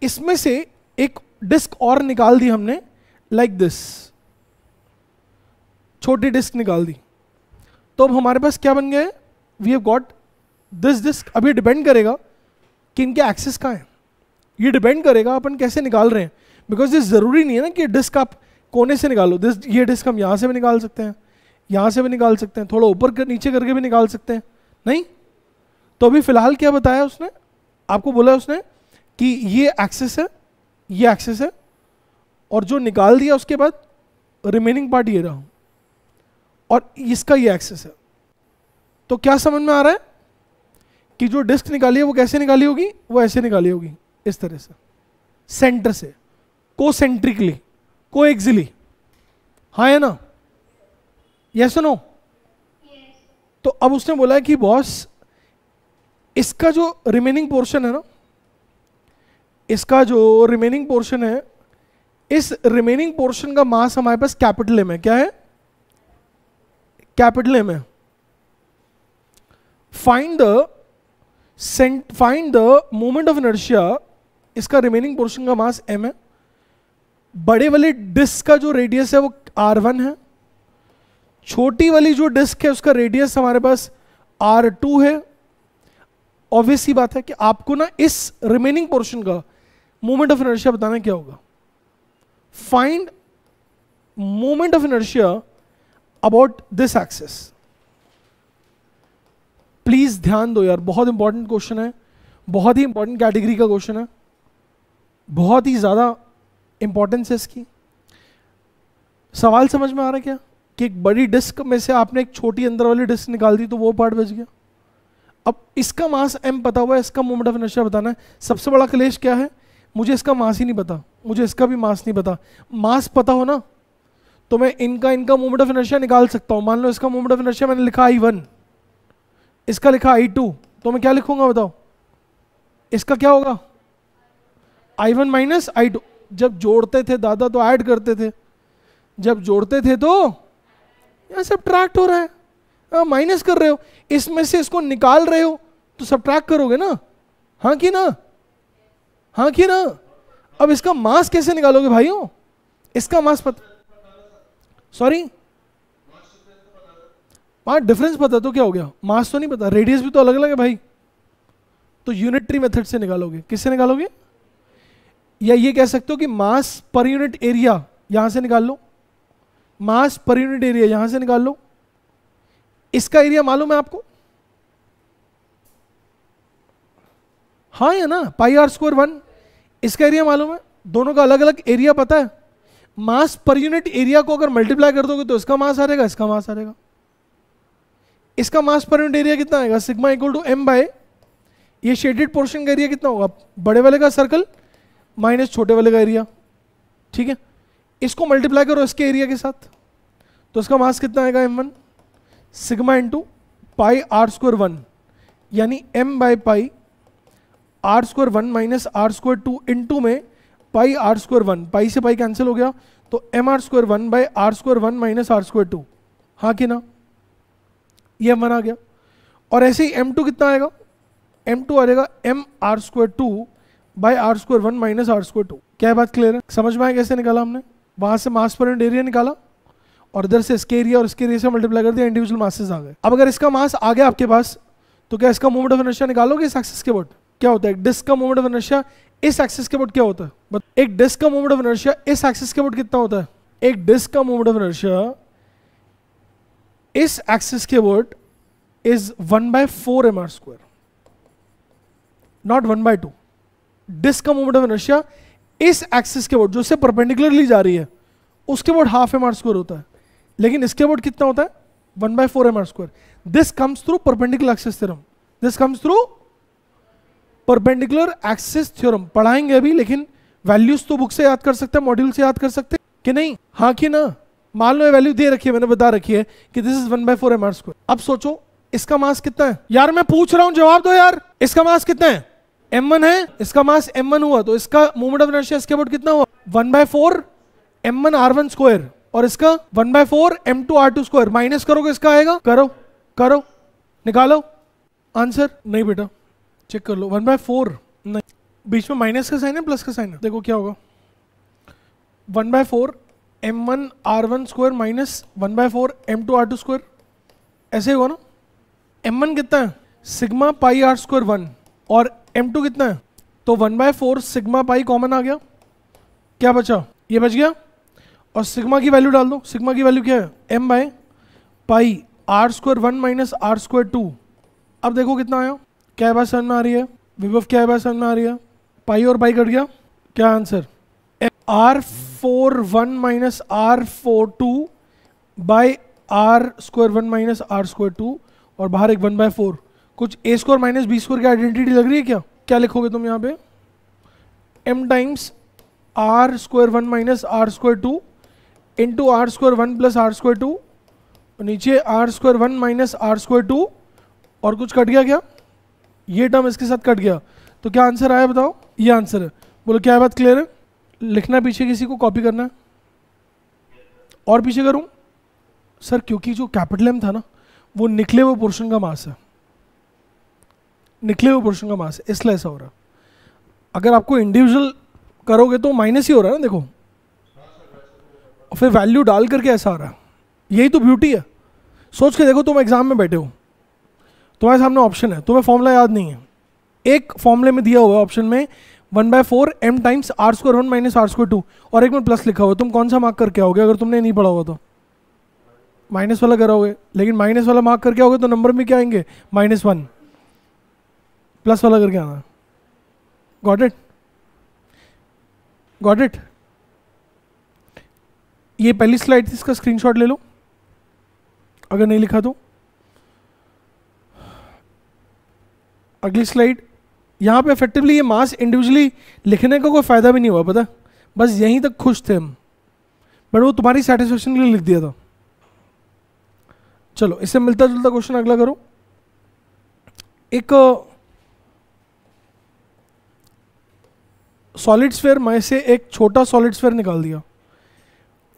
इसमें से एक डिस्क और निकाल दी हमने, लाइक दिस, छोटी डिस्क निकाल दी, तो अब हमारे पास क्या बन गया है? We have got this disc. अब ये डिपेंड करेगा कि इनके एक्सेस कहाँ है, ये डिपेंड करेगा अपन कैसे निकाल रहे हैं। बिकॉज ये जरूरी नहीं है ना कि डिस्क आप कोने से निकालो। ये डिस्क हम यहाँ से भी निकाल सकते हैं, यहाँ से भी निकाल सकते हैं, थोड़ा ऊपर नीचे करके भी निकाल सकते हैं, नहीं? तो अभी फिलहाल क्या बताया उसने आपको? बोला उसने कि ये एक्सेस है, ये एक्सेस है, और जो निकाल दिया उसके बाद रिमेनिंग पार्ट ये रहा, और इसका ये एक्सेस है। तो क्या समझ में आ रहा है कि जो डिस्क निकाली है वो कैसे निकाली होगी? वो ऐसे निकाली होगी, इस तरह से, सेंटर से, कोसेंट्रिकली, कोएक्सियली, हाँ या ना? यस और नो? तो अब उसने बोला है कि बॉस इसका जो रिमेनिंग पोर्शन है ना, इसका जो रिमेनिंग पोर्शन है, इस रिमेनिंग पोर्शन का मास हमारे पास कैपिटल एम है। क्या है? कैपिटल एम है। Find the moment of inertia, इसका रिमेनिंग पोर्शन का मास m है। बड़े वाले डिस्क का जो रेडियस है वो r1 है, छोटी वाली जो डिस्क है उसका रेडियस हमारे पास r2 है। ऑब्वियस सी बात है कि आपको ना इस रिमेनिंग पोर्शन का मोमेंट ऑफ इनर्शिया बताना क्या होगा। Find moment of inertia about this axis. Please ध्यान दो यार, बहुत इंपॉर्टेंट क्वेश्चन है, बहुत ही इंपॉर्टेंट कैटेगरी का क्वेश्चन है, बहुत ही ज़्यादा इंपॉर्टेंस है इसकी। सवाल समझ में आ रहा है क्या कि एक बड़ी डिस्क में से आपने एक छोटी अंदर वाली डिस्क निकाल दी तो वो पार्ट बच गया। अब इसका मास m पता हुआ है, इसका मोमेंट ऑफ इनर्शिया बताना है। सबसे बड़ा क्लेश क्या है, मुझे इसका मास ही नहीं पता, मुझे इसका भी मास नहीं पता। मास पता हो ना तो मैं इनका मोमेंट ऑफ इनर्शिया निकाल सकता हूं। मान लो इसका मोमेंट ऑफ इनर्शिया मैंने लिखा I1, इसका लिखा I2, तो मैं क्या लिखूंगा बताओ, इसका क्या होगा I1 माइनस I2। जब जोड़ते थे दादा तो ऐड करते थे, जब जोड़ते थे तो यहां सब्ट्रैक्ट हो रहा है, माइनस कर रहे हो, इसमें से इसको निकाल रहे हो तो सब्ट्रैक्ट करोगे ना, हाँ कि ना, हाँ कि ना। अब इसका मास कैसे निकालोगे भाइयों, इसका मास पता, सॉरी मास डिफरेंस पता तो क्या हो गया, मास तो नहीं पता, रेडियस भी तो अलग अलग है भाई, तो यूनिटरी मेथड से निकालोगे। किससे निकालोगे, या ये कह सकते हो कि मास पर यूनिट एरिया यहां से निकाल लो, मास पर यूनिट एरिया यहां से निकाल लो। इसका एरिया मालूम है आपको, हाँ या ना, पाई आर स्क्वायर 1, इसका एरिया मालूम है, दोनों का अलग अलग एरिया पता है। मास पर यूनिट एरिया को अगर मल्टीप्लाई कर दोगे तो इसका मास आ जाएगा, इसका मास आ जाएगा। इसका मास पर यूनिट एरिया कितना आएगा, sigma equal to m by, ये शेडेड पोर्शन का एरिया कितना होगा, बड़े वाले का सर्कल माइनस छोटे वाले का एरिया, ठीक है। इसको मल्टीप्लाई करो इसके एरिया के साथ तो इसका मास कितना आएगा m1 sigma into pi r square 1, यानी m by pi r square 1 minus r square 2 into में पाई आर स्क्वायर 1, पाई से पाई कैंसिल हो गया तो m r square 1 by r square 1 minus r square 2, हाँ कि ना, ये m1 आ गया। और ऐसे ही m2 कितना आएगा, m2 आ जाएगा m r square 2 by r square 1 minus r square 2। क्या बात क्लियर है, समझ में आया कैसे निकाला हमने, वहां से मास पर यूनिट एरिया निकाला और इधर से इसके एरिया और इसके एरिया से मल्टीप्लाई कर दिया, इंडिविजुअल मासेस आ गए। अब अगर इसका मास आ गया आपके पास तो क्या इसका मोमेंट ऑफ इनर्शिया निकालोगे इस एक्सिस के बोर्ड, क्या होता है, एक डिस्क का मोमेंट ऑफ इनर्शिया इस एक्सिस के बोर्ड क्या होता है, एक डिस्क का मोमेंट ऑफ इनर्शिया इस एक्सिस के बोर्ड कितना होता है, एक डिस्क का मोमेंट ऑफ इनर्शिया इस एक्सिस के बोर्ड is 1/4 mr square, not 1/2। Disc का मोमेंट ऑफ इनर्शिया इस एक्सिस के बोर्ड जो से परपेंडिकुलरली जा रही है उसके बोर्ड हाफ mr स्क्वायर होता है, लेकिन इसके बोर्ड कितना होता है 1/4 mr square. This comes through perpendicular axis theorem, this comes through perpendicular axis theorem. पढ़ाएंगे अभी, लेकिन वैल्यूज तो बुक से याद कर सकते हैं, मॉड्यूल से याद कर सकते हैं कि नहीं, हाँ कि ना। मान लो ये वैल्यू दे रखी है, मैंने बता रखी है कि दिस इज 1/4 mr स्क्वायर। अब सोचो इसका मास कितना है, यार मैं पूछ रहा हूं जवाब दो यार, इसका मास कितना है, m1 है, इसका मास m1 हुआ तो इसका मोमेंट ऑफ इनर्शिया इसके बोर्ड कितना हुआ 1/4 m1 r1 स्क्वायर और इसका 1/4 m2 r2 स्क्वायर। माइनस करोगे इसका आएगा, करो करो निकालो आंसर, नहीं बेटा चेक कर लो, 1/4 नहीं, बीच में माइनस का साइन है प्लस का साइन है, देखो क्या होगा 1/4 m1 r1 square minus 1/4 m2 r2 square, ऐसे ही हुआ ना। m1 कितना है सिग्मा पाई आर स्क्वायर 1 और m2 कितना है, तो 1/4 सिग्मा पाई कॉमन आ गया, क्या बचा, ये बच गया, और सिग्मा की वैल्यू डाल दो, सिग्मा की वैल्यू क्या है m by pi r square 1 minus r square 2। अब देखो कितना आया, क्या बात समझ में आ रही है विभव, क्या बात समझ में आ रही है, पाई और पाई कट गया, क्या answer r41 minus r42 by r square 1 minus r square 2 और बाहर एक 1/4, कुछ a square minus b square की आइडेंटिटी लग रही है क्या, क्या लिखोगे तुम यहाँ पे m times r square 1 minus r square 2 into r square 1 plus r square 2 और नीचे r square 1 minus r square 2 और कुछ कट गया क्या, ये टर्म इसके साथ कट गया, तो क्या आंसर आया बताओ, ये आंसर है। बोलो क्या बात क्लियर है, लिखना पीछे किसी को कॉपी करना है, और पीछे करूं सर, क्योंकि जो कैपिटल एम था ना वो निकले हुए पोर्शन का मास है, निकले हुए पोर्शन का मास है, इसलिए ऐसा हो रहा है। अगर आपको इंडिविजुअल करोगे तो माइनस ही हो रहा है ना, देखो, और फिर वैल्यू डाल करके ऐसा आ रहा है, यही तो ब्यूटी है। सोच के देखो, तुम एग्जाम में बैठे हो, तुम्हारे सामने ऑप्शन है, तुम्हें फॉर्मूला याद नहीं है, एक फॉर्मूले में दिया हुआ है ऑप्शन में 1/4 m times r square 1 minus r square 2 और एक में प्लस लिखा हुआ है, तुम कौन सा मार्क करके आओगे, अगर तुमने नहीं पढ़ा हुआ तो माइनस वाला कराओगे, लेकिन माइनस वाला मार्क करके आओगे तो नंबर में क्या आएंगे -1, प्लस वाला करके आना, गॉट इट? Got it? ये पहली स्लाइड थी, इसका स्क्रीनशॉट ले लो अगर नहीं लिखा तो। अगली स्लाइड, यहां पे इफेक्टिवली ये मास इंडिविजुअली लिखने का कोई फायदा भी नहीं हुआ, पता, बस यहीं तक खुश थे हम, बट वो तुम्हारी सेटिस्फेक्शन के लिए लिख दिया था। चलो इससे मिलता जुलता क्वेश्चन अगला करो। एक सॉलिड स्फीयर में से एक छोटा सॉलिड स्फीयर निकाल दिया,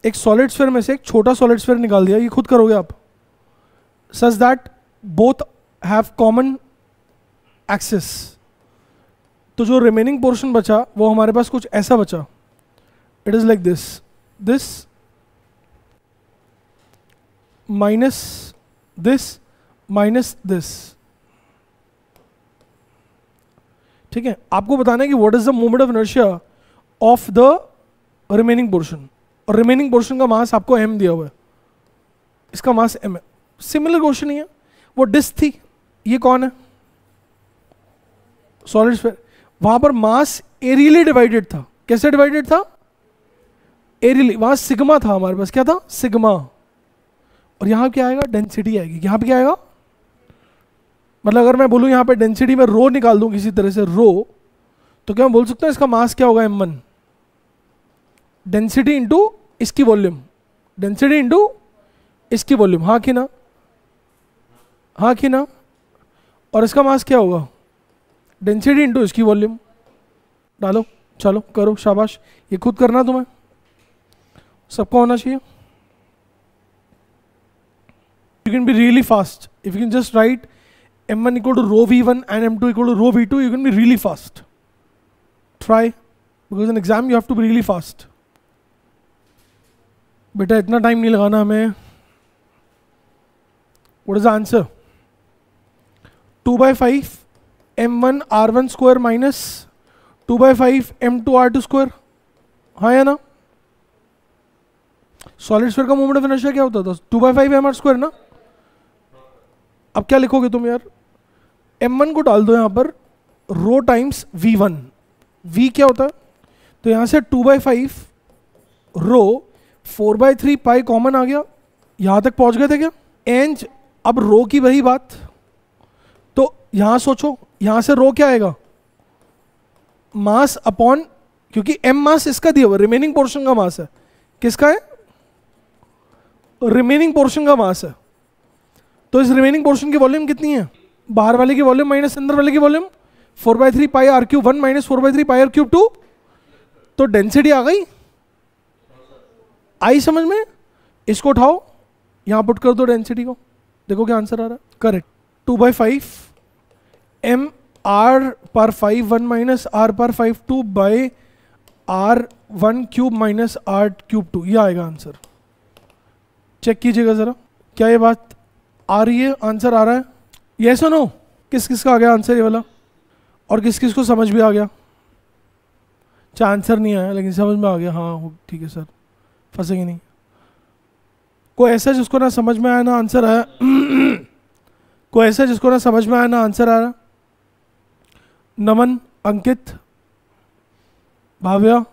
एक सॉलिड स्फीयर में से एक छोटा सॉलिड स्फीयर निकाल दिया, ये खुद करोगे आप, such that both have common axis. तो जो रिमेनिंग पोर्शन बचा वो हमारे पास कुछ ऐसा बचा, it is like this, this minus this minus this. ठीक है, आपको बताना है कि what is the moment of inertia of the remaining portion, और रिमेनिंग पोर्शन का मास आपको m दिया हुआ है, इसका मास m है। सिमिलर क्वेश्चन ही है, वो डिस्क थी, ये कौन है, सॉलिड स्फीयर, वहां पर मास एरियली डिवाइडेड था। कैसे डिवाइडेड था? एरियली, वहां सिग्मा था हमारे पास, क्या था, सिग्मा। और यहां क्या आएगा, डेंसिटी आएगी। यहां पे क्या आएगा, मतलब अगर मैं बोलूं यहां पे डेंसिटी में रो निकाल दूं किसी तरह से, रो, तो क्या मैं बोल सकता हूं इसका मास क्या होगा, m1, डेंसिटी इंटू इसकी वॉल्यूम, डेंसिटी इंटू इसकी वॉल्यूम, हाँ कि ना, हाँ कि ना। और इसका मास क्या होगा, डेंसिटी इंटू इसकी वॉल्यूम। डालो, चलो करो, शाबाश, ये खुद करना तुम्हें, सबको होना चाहिए। You can be really fast if you can just write m1 equal to rho v1 and m2 equal to rho v2. You can be really fast. Try, because in exam you have to be really fast. बेटा इतना time नहीं लगाना हमें। What is the answer? 2/5 m1 r1 square minus 2/5 m2 r2 square, हाँ या ना? Solid sphere का moment of inertia क्या होता था, 2/5 mr स्क्वायर ना। अब क्या लिखोगे तुम यार, m1 को डाल दो यहां पर रो टाइम्स v1, v क्या होता है, तो यहां से 2/5 रो 4/3 पाई कॉमन आ गया, यहां तक पहुंच गए थे क्या, एंड अब रो की वही बात, तो यहां सोचो, यहां से रो क्या आएगा, मास अपॉन, क्योंकि m मास इसका दिया हुआ, रिमेनिंग पोर्शन का मास है, किसका है, रिमेनिंग पोर्शन का मास है। तो इस रिमेनिंग पोर्शन की वॉल्यूम कितनी है, बाहर वाले की वॉल्यूम माइनस अंदर वाले की volume, 4/3 pi r cube 1 minus 4/3 pi r cube 2, तो डेंसिटी आ गई, आई समझ में। इसको उठाओ, यहां पुट कर दो डेंसिटी को, देखो क्या आंसर आ रहा है, करेक्ट। 2/5 m r पर 5 1 माइनस r पर 5 2 by r 1 cube minus r cube 2, ये आएगा आंसर। चेक कीजिएगा जरा, क्या ये बात आ रही है, आंसर आ रहा है, यस और नो। किस किस का आ गया आंसर ये वाला, और किस किस को समझ भी आ गया, चाहे आंसर नहीं आया लेकिन समझ में आ गया, हाँ ठीक है सर, फंसेंगे नहीं। कोई ऐसा जिसको ना समझ में आया ना आंसर आया कोई ऐसा जिसको ना समझ में आया ना आंसर आया, नमन, अंकित, भाव्या,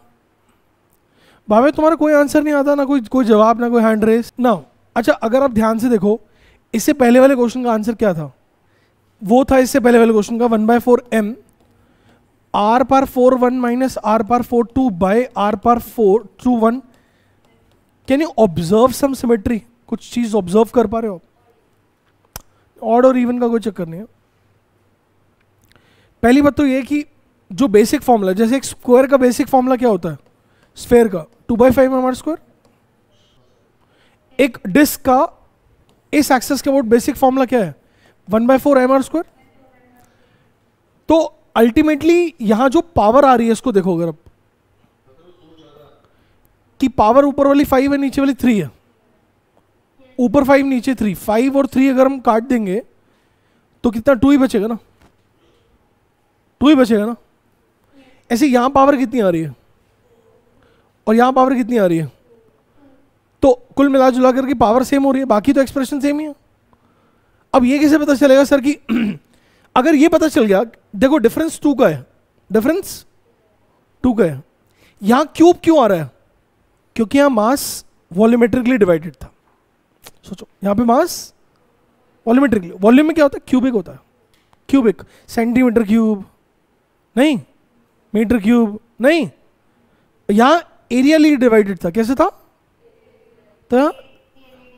भावे तुम्हारा कोई आंसर नहीं आता ना, कोई जवाब ना कोई हैंड रेस ना। अच्छा अगर आप ध्यान से देखो, इससे पहले वाले क्वेश्चन का आंसर क्या था, वो था इससे पहले वाले क्वेश्चन का 1/4 m r पर 4 1 माइनस r पर 4 2 बाय r पर 4 2 1। Can you observe some symmetry, कुछ चीज ऑब्जर्व कर पा रहे हो, ऑड और इवन का कोई चक्कर नहीं है। पहली बात तो ये कि जो बेसिक फॉर्मूला, जैसे एक स्क्वायर का बेसिक फॉर्मूला क्या होता है, स्फेयर का 2/5 mr स्क्वायर, एक डिस्क का इस एक्सेस के अबाउट बेसिक फॉर्मूला क्या है, 1/4 mr स्क्वायर। तो अल्टीमेटली यहां जो पावर आ रही है इसको देखो अगर, अब कि पावर ऊपर वाली 5 है नीचे वाली 3 है, ऊपर 5 नीचे 3, 5 और 3 अगर हम काट देंगे तो कितना 2 ही बचेगा ना, 2 ही बचेगा ना। ऐसे यहां पावर कितनी आ रही है और यहां पावर कितनी आ रही है, तो कुल मिला जुला करके पावर सेम हो रही है, बाकी तो एक्सप्रेशन सेम ही है। अब ये कैसे पता चलेगा सर कि अगर ये पता चल गया, देखो डिफरेंस 2 का है, डिफरेंस 2 का है। यहां क्यूब क्यों आ रहा है? क्योंकि यहां मास वॉल्यूमेट्रिकली डिवाइडेड था। सोचो यहां पे मास वॉल्यूमेट्रिकली, वॉल्यूम में क्या होता है? क्यूबिक होता है। क्यूबिक, सेंटीमीटर क्यूब नहीं, मीटर क्यूब नहीं, यहां एरियली डिवाइडेड था। कैसे था? तो यहां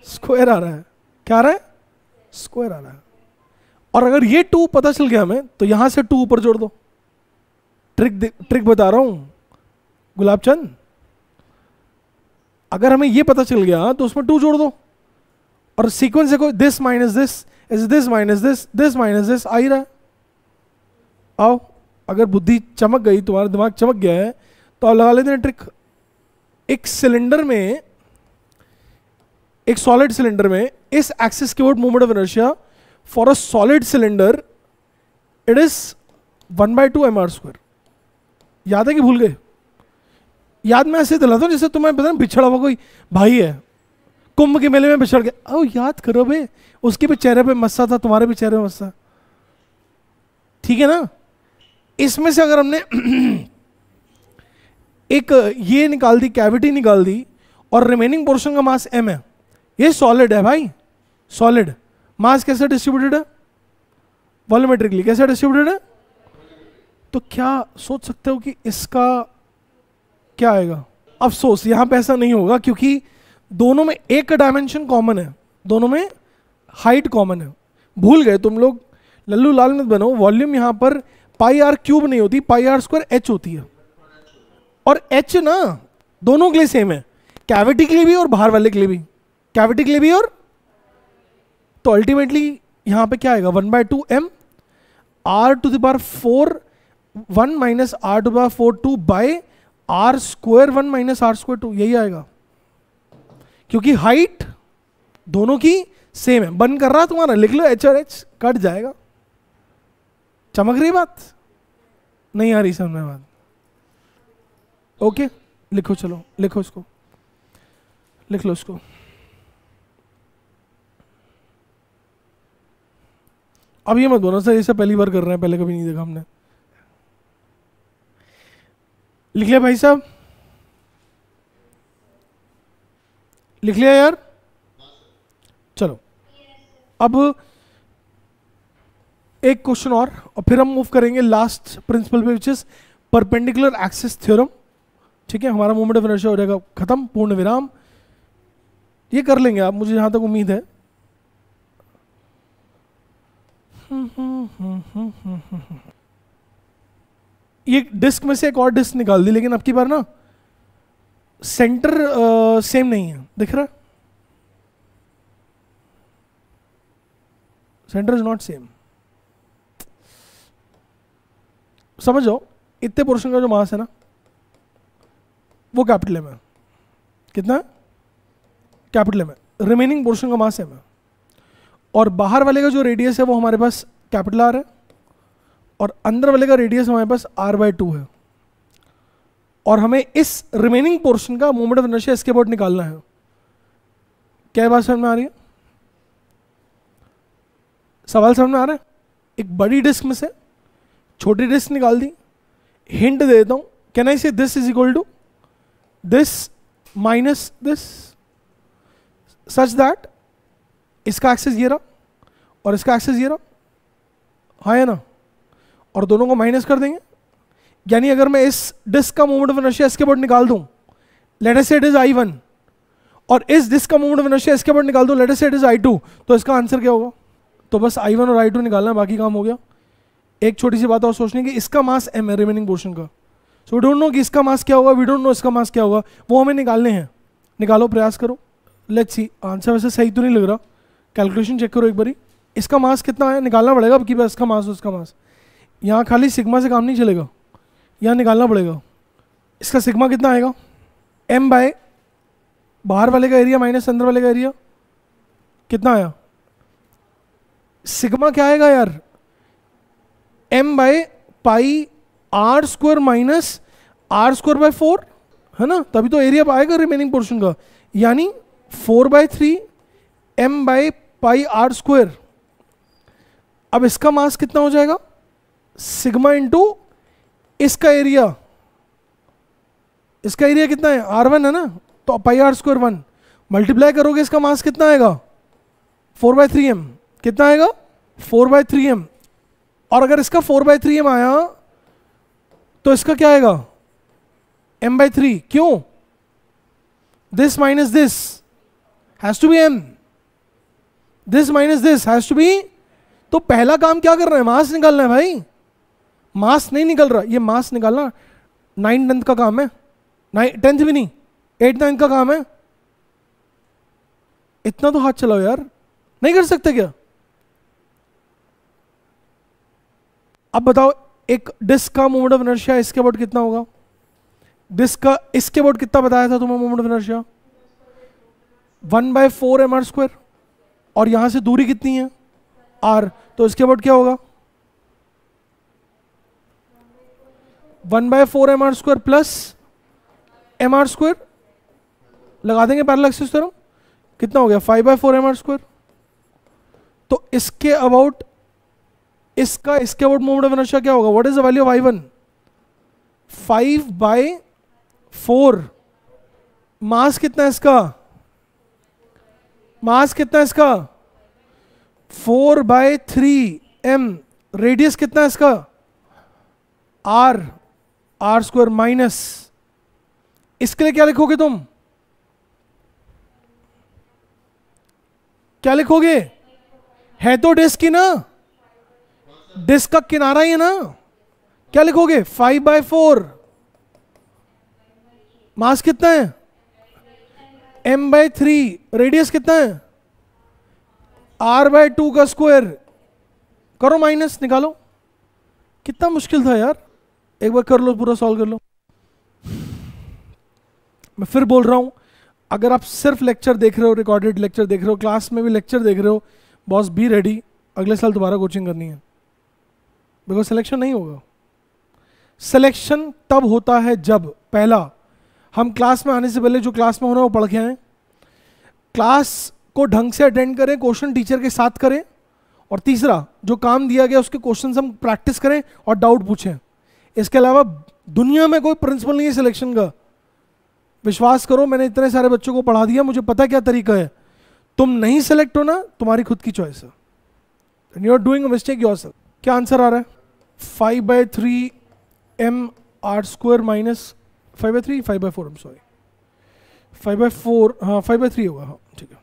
स्क्वायर आ रहा है। क्या आ रहा है? स्क्वायर आ रहा है। और अगर ये 2 पता चल गया हमें, तो यहां से 2 ऊपर जोड़ दो। ट्रिक बता रहा हूं गुलाब चंद, अगर हमें ये पता चल गया तो उसमें 2 जोड़ दो, और सीक्वेंस देखो, this minus this is this minus this minus this आ ही रहा है। आओ, अगर बुद्धि चमक गई, तुम्हारा दिमाग चमक गया है, तो आप लगा लेते हैं ट्रिक। एक सिलेंडर में, एक सॉलिड सिलेंडर में, इस एक्सिस के word moment of inertia for a solid cylinder it is 1/2 mr²। याद है कि भूल गए? याद मैं ऐसे दिलाता हूं जैसे तुम्हें पता है बिछड़ा हुआ कोई भाई है, कुंभ के मेले में बिछड़ गया। ओ याद करो बे, उसके भी चेहरे पे मस्सा था, तुम्हारे भी चेहरे पे मस्सा। ठीक है ना? इसमें से अगर हमने एक ये निकाल दी, कैविटी निकाल दी, और रिमेनिंग पोर्शन का मास m है, ये सॉलिड है भाई, सॉलिड। मास कैसे डिस्ट्रीब्यूटेड है? वॉल्यूमेट्रिकली। कैसे डिस्ट्रीब्यूटेड है? तो क्या सोच सकते हो कि इसका क्या आएगा? अफसोस यहां पे ऐसा नहीं होगा, क्योंकि दोनों में एक डायमेंशन कॉमन है, दोनों में हाइट कॉमन है। भूल गए तुम लोग, लल्लू लाल मत बनो। वॉल्यूम यहां पर πr³ नहीं होती, πr² h होती है। और h ना दोनों के लिए सेम है, कैविटी के लिए भी और बाहर वाले के लिए भी, कैविटी के लिए भी। और तो अल्टीमेटली यहां पे क्या आएगा? 1/2 m r⁴ 1 minus r⁴ 2 bye r² 1 minus r² 2, यही आएगा, क्योंकि हाइट दोनों की सेम है। बन कर रहा तुम्हारा, लिख लो h और h, कट जाएगा। चमक रही बात? नहीं आ रही समझ में बात? ओके, लिखो, चलो लिखो इसको, लिख लो इसको। अब ये मत बोलो सर इसे पहली बार कर रहे हैं, पहले कभी नहीं देखा हमने। लिख लिया भाई साहब? लिख लिया यार? चलो अब एक क्वेश्चन और फिर हम मूव करेंगे लास्ट प्रिंसिपल पे, which is perpendicular axis theorem. ठीक है, हमारा मोमेंट ऑफ इनर्शिया हो जाएगा खत्म, पूर्ण विराम। ये कर लेंगे आप, मुझे जहां तक उम्मीद है। ये डिस्क में से एक और डिस्क निकाल दी, लेकिन अब की बार ना सेंटर सेम नहीं है, दिख रहा है? Centre is not same. समझो, इतने पोर्शन का जो मास है ना, वो कैपिटल एम है। कितना? कैपिटल एम है। रिमेनिंग पोर्शन का मास एम है, और बाहर वाले का जो रेडियस है वो हमारे पास कैपिटल आर है, और अंदर वाले का रेडियस हमारे पास r/2 है। और हमें इस रिमेनिंग पोर्शन का मोमेंट ऑफ इनर्शिया इसके अबाउट निकालना है। क्या बात समझ में आ रही है? सवाल समझ में आ रहा है? एक बड़ी डिस्क में से छोटी डिस्क निकाल दी। हिंट दे देता हूं, can I say this is equal to this minus this, such that इसका एक्सिस ये रहा और इसका एक्सिस ये रहा, हाँ है ना? और दोनों को माइनस कर देंगे, यानी अगर मैं इस डिस्क का मोमेंट ऑफ इनर्शिया इसके अबाउट निकाल दूं, लेट अस से इट इज I1, और इस डिस्क का मोमेंट ऑफ इनर्शिया इसके अबाउट निकाल दूं, लेट अस से इट इज I2, तो इसका आंसर क्या होगा? तो बस I1 और I2 निकालना, बाकी काम हो गया। एक छोटी सी बात और सोचने की, इसका मास m है रिमेनिंग पोर्शन का, सो वी डोंट नो कि इसका मास क्या होगा, वी डोंट नो इसका मास क्या होगा, वो हमें निकालने हैं। निकालो, प्रयास करो, लेट्स सी। आंसर वैसे सही तो नहीं लग रहा, कैलकुलेशन चेक करो एक बारी। इसका मास कितना है निकालना पड़ेगा, अब की बार इसका मास उसका मास। यहाँ खाली सिग्मा से काम नहीं चलेगा, यहाँ निकालना पड़ेगा। इसका सिग्मा कितना आएगा? m बाय बाहर वाले का एरिया माइनस अंदर वाले का एरिया, कितना आया? सिग्मा क्या आएगा यार? m by pi r² minus r² by 4 है ना, तभी तो एरिया आएगा रिमेनिंग पोर्शन का, यानी 4/3 m बाय पाई r²। अब इसका मास कितना हो जाएगा? सिग्मा इंटू इसका एरिया कितना है, R1 है ना, तो पाई आर स्क्वायर 1 मल्टीप्लाई करोगे, इसका मास कितना आएगा 4/3m। कितना आएगा 4/3m। और अगर इसका 4/3m आया तो इसका क्या आएगा m/3। क्यों, this minus this has to be m, this minus this has to be. तो पहला काम क्या कर रहे हैं, मास निकालना है भाई। मास नहीं निकल रहा, ये मास निकालना 9th का काम है, 10th भी नहीं, 8th 9th का काम है। इतना तो हाथ चलाओ यार, नहीं कर सकते क्या। अब बताओ एक डिस्क का मोमेंट ऑफ इनर्शिया इसके अबाउट कितना होगा, डिस्क का इसके अबाउट कितना बताया था तुम्हें मोमेंट ऑफ इनर्शिया 1/4 mr²। और यहां से दूरी कितनी है r, तो इसके अबाउट क्या होगा 1/4 mr² प्लस mr²। लगा देंगे पैरेलल एक्सिस थ्योरम, कितना हो गया 5/4 mr²। तो इसके अबाउट इसके अबाउट मोमेंट ऑफ इनर्शिया क्या होगा, what is the value of I1 5/4। मास कितना है इसका, मास कितना है इसका 4/3m। रेडियस कितना है इसका r² माइनस, इसके लिए क्या लिखोगे तुम, क्या लिखोगे, है तो डिस्क ही ना, डिस्क का किनारा ही है ना, क्या लिखोगे 5/4। मास कितना है m/3, रेडियस कितना है r/2 का स्क्वायर, करो माइनस निकालो। कितना मुश्किल था यार, एक बार कर लो, पूरा सॉल्व कर लो। मैं फिर बोल रहा हूं, अगर आप सिर्फ लेक्चर देख रहे हो, रिकॉर्डेड लेक्चर देख रहे हो, क्लास में भी लेक्चर देख रहे हो, बॉस बी रेडी, अगले साल दोबारा कोचिंग करनी है, बिकॉज सिलेक्शन नहीं होगा। सिलेक्शन तब होता है जब पहला हम क्लास में आने से पहले जो क्लास में होना वो पढ़ के आए, क्लास को ढंग से अटेंड करें, क्वेश्चन टीचर के साथ करें, और तीसरा जो काम दिया गया उसके क्वेश्चन हम प्रैक्टिस करें और डाउट पूछें। इसके अलावा दुनिया में कोई प्रिंसिपल नहीं है सिलेक्शन का। विश्वास करो, मैंने इतने सारे बच्चों को पढ़ा दिया, मुझे पता क्या तरीका है। तुम नहीं सेलेक्ट हो ना, तुम्हारी खुद की चॉइस है, you are doing a mistake yourself. क्या आंसर आ रहा है 5/3m r² minus 5/3 5/4 I'm sorry 5/4, हाँ 5/3 होगा, हाँ ठीक है,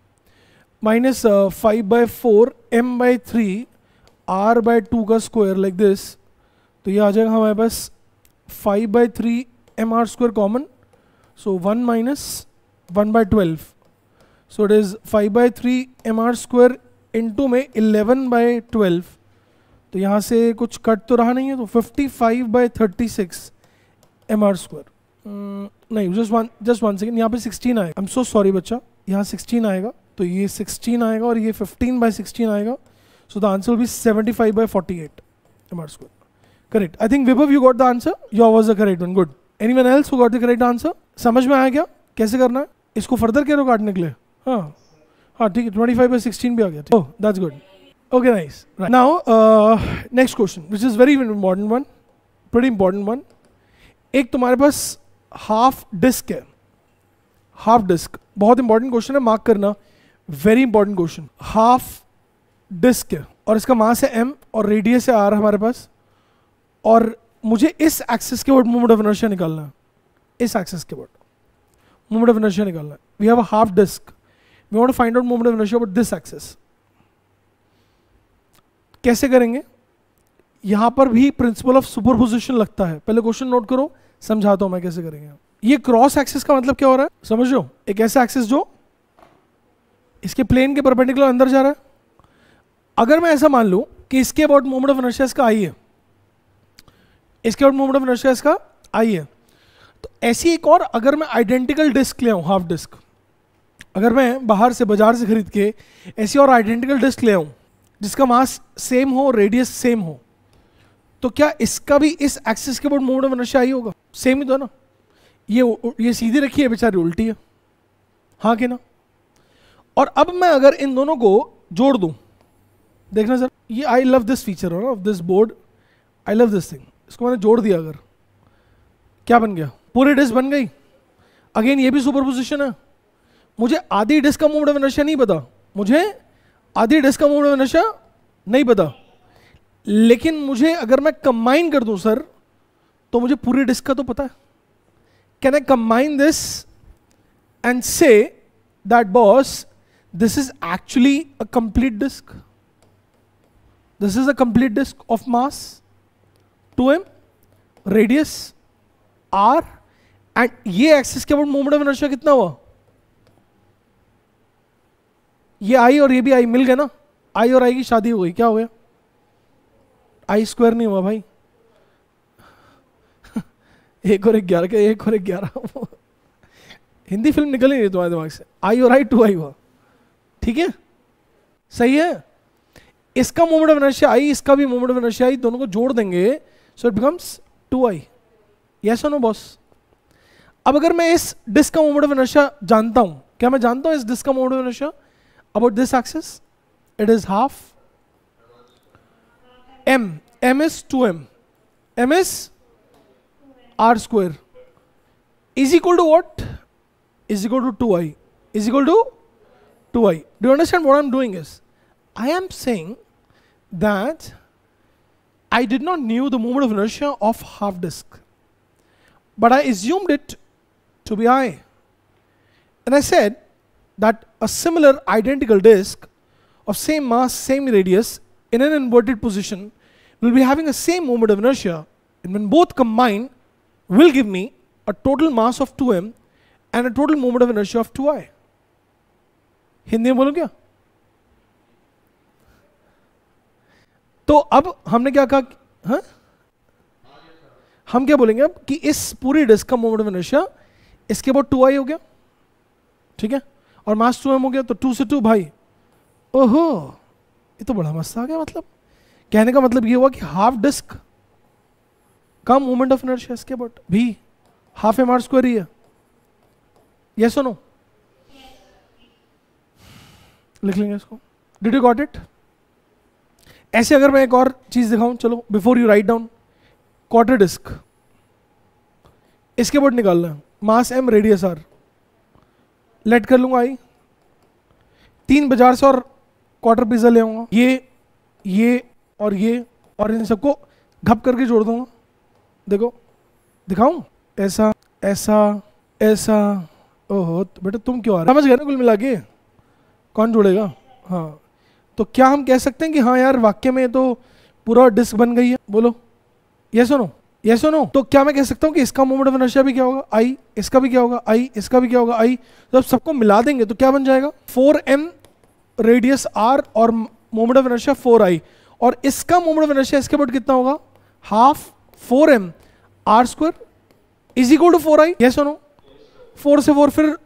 माइनस 5/4 m/3 r/2 का स्क्वायर लाइक दिस। तो ये आ जाएगा हमारे पास 5/3 mr² common, so 1 minus 1/12, so it is 5/3 mr² into में 11/12। तो यहाँ से कुछ कट तो रहा नहीं है, तो 55/36 mr²। नहीं, जस्ट वन सेकेंड, यहाँ पे 16 आएगा, आई एम सो सॉरी बच्चा, यहाँ 16 आएगा, तो ये 16 आएगा और ये 15/16 आएगा, so the answer will be 75/48 mr²। Correct, I think Vibhav you got the answer, your was the correct one, good. Anyone else who got the correct answer? समझ में आया क्या कैसे करना है इसको, फर्दर करो काटने के लिए। हाँ हाँ ठीक है, 25/16 भी आ गया, oh that's good, okay nice. Now next question which is very important one, pretty important one. एक तुम्हारे पास हाफ डिस्क है, हाफ डिस्क बहुत इंपॉर्टेंट क्वेश्चन है, मार्क करना, very important question. Half disc है और इसका मास है m और रेडियस है r हमारे पास, और मुझे इस एक्सिस के ऊपर मोमेंट ऑफ इनर्शिया निकालना है, इस एक्सिस के ऊपर मोमेंट ऑफ इनर्शिया निकालना है। We have a half disc, we want to find out moment of inertia about this axis. कैसे करेंगे, यहां पर भी प्रिंसिपल ऑफ सुपरपोजिशन लगता है, पहले क्वेश्चन नोट करो, समझाता हूं मैं कैसे करेंगे। ये क्रॉस एक्सिस का मतलब क्या हो रहा है समझ लो, एक ऐसा एक्सिस जो इसके प्लेन के परपेंडिकुलर अंदर जा रहा है। अगर मैं ऐसा मान लूं कि इसके अबाउट मोमेंट ऑफ इनर्शिया इसका आई है, इसके अबाउट मोमेंट ऑफ इनर्शिया इसका आई है, तो ऐसी एक और, अगर मैं आइडेंटिकल डिस्क ले आऊं, हाफ डिस्क, अगर मैं बाहर से बाजार से खरीद के ऐसी और आइडेंटिकल डिस्क ले आऊं जिसका मास सेम हो, रेडियस सेम हो, तो क्या इसका भी इस एक्सिस के ऊपर मोमेंट ऑफ इनर्शिया आई होगा? सेम ही तो ना, ये सीधी रखी है बेचारी उल्टी है, हाँ कि ना। और अब मैं अगर इन दोनों को जोड़ दूं, देखना सर, ये I love this feature of this board, I love this thing, इसको मैंने जोड़ दिया अगर, क्या बन गया, पूरी डिस्क बन गई। अगेन ये भी सुपरपोजिशन है। मुझे आधी डिस्क का मोमेंट ऑफ इनर्शिया नहीं पता, मुझे आधी डिस्क का मोमेंट ऑफ इनर्शिया नहीं पता, लेकिन मुझे अगर मैं कंबाइन कर दूं सर तो मुझे पूरी डिस्क का तो पता है। Can I combine this and say that boss this is actually a complete disc, this is a complete disc of mass 2m, radius r, and ये एक्सिस के अबाउट मोमेंट ऑफ इनर्शिया कितना हुआ, ये आई और ये भी आई मिल गए ना, आई और आई की शादी हो गई, क्या हो गया, आई स्क्वायर नहीं हुआ भाई। 1 और 11 के 1 और 11 हिंदी फिल्म निकल ही नहीं तुम्हारे दिमाग से, आई और आई 2i हुआ, ठीक है, सही है। इसका मोमेंट ऑफ इनर्शिया आई, इसका भी मोमेंट ऑफ इनर्शिया आई, दोनों को जोड़ देंगे so it becomes 2i। Yes और नो बॉस? अब अगर मैं इस डिस्क का मोमेंट ऑफ इनर्शिया जानता हूं, क्या मैं जानता हूं इस डिस्क का moment of inertia about this axis? It is half m. M is 2m. M is r square. Is equal to what? Is equal to 2i. Is equal to 2i. Do you understand what I'm doing is? I am saying that I did not knew the moment of inertia of half disk, but I assumed it to be I. And I said that a similar identical disk of same mass, same radius in an inverted position will be having a same moment of inertia, and when both combine will give me a total mass of 2m and a total moment of inertia of 2i. Hindi में बोलो क्या? तो अब हमने क्या कहा, हाँ? हम क्या बोलेंगे अब कि इस पूरी डिस्क का मोमेंट ऑफ इनर्शिया इसके बाद 2i हो गया, ठीक है, और मास 2m हो गया, तो 2 से 2 भाई, ओहो ये तो बड़ा मस्त आ गया। मतलब कहने का मतलब ये हुआ कि हाफ डिस्क का मोमेंट ऑफ इनर्शिया इसके अबाउट भी हाफ एम आर स्क्वायर ही है। यस और नो? लिख लेंगे इसको। Did you got it? ऐसे अगर मैं एक और चीज दिखाऊं, चलो before you write down, quarter disc इसके अबाउट निकालना है, mass m, radius r, late कर लूंगा आई, 3 बाजार से और क्वार्टर पिज्जा ले आऊंगा, ये और ये, और इन सबको घप करके जोड़ दूंगा। देखो दिखाऊं, ऐसा ऐसा ऐसा, ओहो तो बेटा तुम क्यों आ रहे, समझ गए ना कुल मिला के कौन जोड़ेगा। हाँ तो क्या हम कह सकते हैं कि हाँ यार वाक्य में तो पूरा डिस्क बन गई है, बोलो यस और नो? यस और नो? तो क्या मैं कह सकता हूँ कि इसका मोमेंट ऑफ इनर्शिया भी क्या होगा, आई, इसका भी क्या होगा, आई, इसका भी क्या होगा, आई। जब सबको मिला देंगे तो क्या बन जाएगा, 4m रेडियस r और मोमेंट ऑफ इनर्शिया 4i, और इसका मोमेंट ऑफ इनर्शिया इसके बाद कितना होगा, half 4m r square is equal to 4i। Yes और नो? 4 से 4 फिर,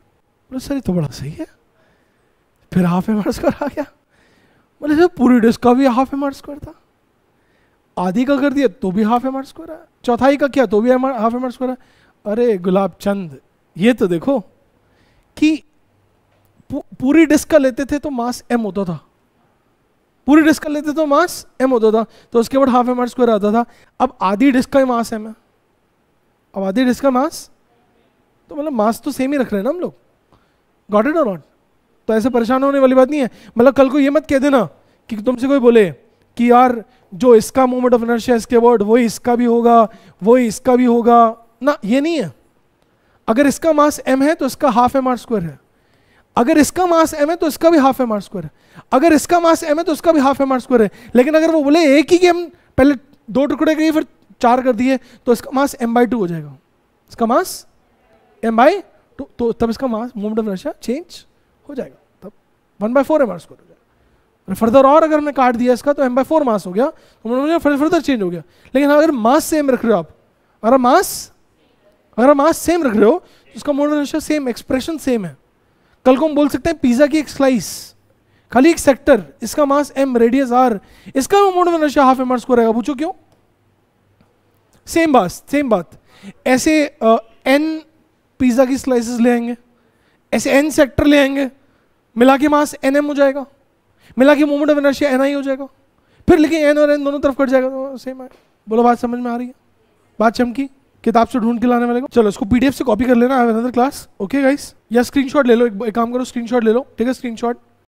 सर ये तो बड़ा सही है, फिर हाफ एम आर स्क्वायर आ गया। मतलब पूरी डिस्क का भी हाफ एम आर स्क्वायर था, आधी का कर दिया तो भी हाफ एम आर स्क्वायर है, चौथाई का किया तो भी हाफ एम आर स्क्वायर है। अरे गुलाब चंद, ये तो देखो कि पूरी डिस्क का लेते थे तो मास m होता था, पूरी डिस्क का लेते तो मास m होता था, तो उसके बाद हाफ एम आर स्क्वायर आता था। अब आधी डिस्क का ही मास m है, अब आधी डिस्क का मास, तो मतलब मास तो सेम ही रख रहे हैं ना हम लोग, गॉट इट और नॉट? तो ऐसे परेशान होने वाली बात नहीं है। मतलब कल को ये मत कह देना कि तुमसे कोई बोले कि यार जो इसका मोमेंट ऑफ इनर्शिया इसके वर्ड वही इसका भी होगा, वही इसका भी होगा ना, ये नहीं है। अगर इसका मास m है तो इसका हाफ एम आर स्क्वायर है, अगर इसका मास m है तो इसका भी हाफ एम आर स्क्वायर है, अगर इसका मास m है तो इसका भी हाफ एम आर स्क्वायर है। लेकिन अगर वो बोले एक ही के हम पहले 2 टुकड़े किए फिर 4 कर दिए तो इसका मास m/2 हो जाएगा, इसका मास m/2, तो तब इसका मास मोमेंट ऑफ इनर्शिया चेंज हो जाएगा, तब 1/4 एम आर स्क्वायर हो जाएगा। फर्दर और अगर मैं काट दिया इसका तो m/4 मास हो गया, तो फर्दर चेंज हो गया। लेकिन अगर मास सेम रख रहे हो आप, अगर मास सेम रख रहे हो तो उसका moment of inertia same, expression same है। कल को हम बोल सकते हैं पिज्जा की एक स्लाइस, खाली एक सेक्टर, इसका मास m, रेडियस r, इसका moment of inertia half m r square रहेगा। पूछो क्यों? सेम बात। ऐसे n पिज्जा की स्लाइसेस ले आएंगे, ऐसे n सेक्टर ले आएंगे, मिला के मास nm हो जाएगा, मिला के मोमेंट ऑफ इनर्शिया ni हो जाएगा, फिर लेकिन n और n दोनों तरफ कट जाएगा तो सेम है। बोलो बात समझ में आ रही है? बात चमकी? किताब से ढूंढ के लाने वाले को। चलो इसको पीडीएफ से कॉपी कर लेना, I have another class. Okay guys, या स्क्रीनशॉट ले लो, एक काम करो स्क्रीनशॉट ले लो, ठीक है स्क्रीनशॉट।